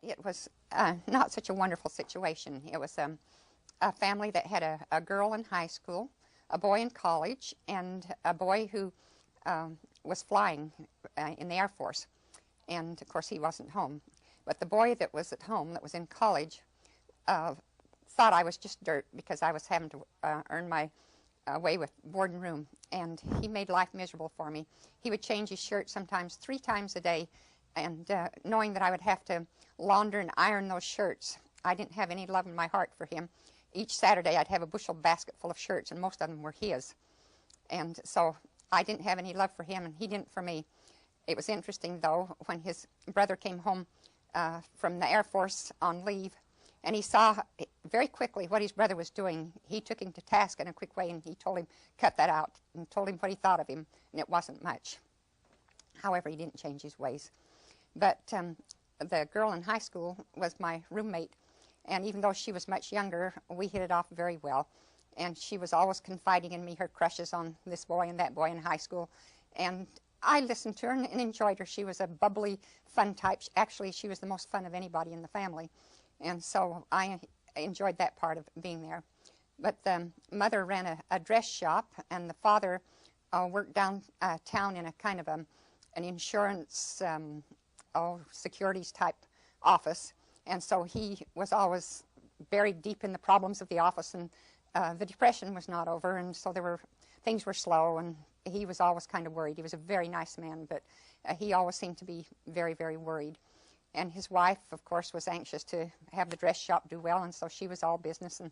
It was not such a wonderful situation. It was a family that had a girl in high school, a boy in college, and a boy who was flying in the Air Force. And, of course, he wasn't home. But the boy that was at home, that was in college, thought I was just dirt because I was having to earn my way with board and room. And he made life miserable for me. He would change his shirt sometimes 3 times a day. And knowing that I would have to launder and iron those shirts, I didn't have any love in my heart for him. Each Saturday I'd have a bushel basket full of shirts, and most of them were his. And so I didn't have any love for him, and he didn't for me. It was interesting, though, when his brother came home from the Air Force on leave, and he saw very quickly what his brother was doing. He took him to task in a quick way, and he told him, cut that out, and told him what he thought of him, and it wasn't much. However, he didn't change his ways. But the girl in high school was my roommate, and even though she was much younger, we hit it off very well. And she was always confiding in me her crushes on this boy and that boy in high school. And I listened to her and enjoyed her. She was a bubbly, fun type. Actually, she was the most fun of anybody in the family. And so I enjoyed that part of being there. But the mother ran a dress shop, and the father worked downtown in a kind of an insurance securities type office. And so he was always buried deep in the problems of the office, and the depression was not over, and so things were slow, and he was always kind of worried. He was a very nice man, but he always seemed to be very, very worried. And his wife, of course, was anxious to have the dress shop do well, and so she was all business,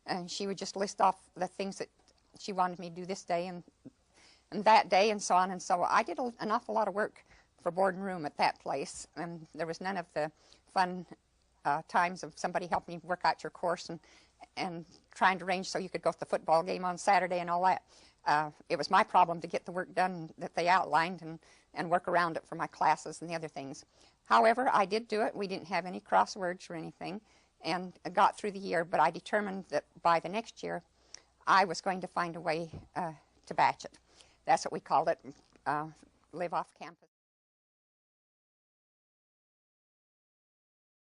and she would just list off the things that she wanted me to do this day and that day, and so on. And so I did an awful lot of work for board and room at that place, and there was none of the fun times of somebody helping you work out your course and trying to arrange so you could go to the football game on Saturday and all that. It was my problem to get the work done that they outlined and work around it for my classes and the other things. However, I did do it. We didn't have any crosswords or anything, and got through the year, but I determined that by the next year I was going to find a way to batch it. That's what we called it, live off campus.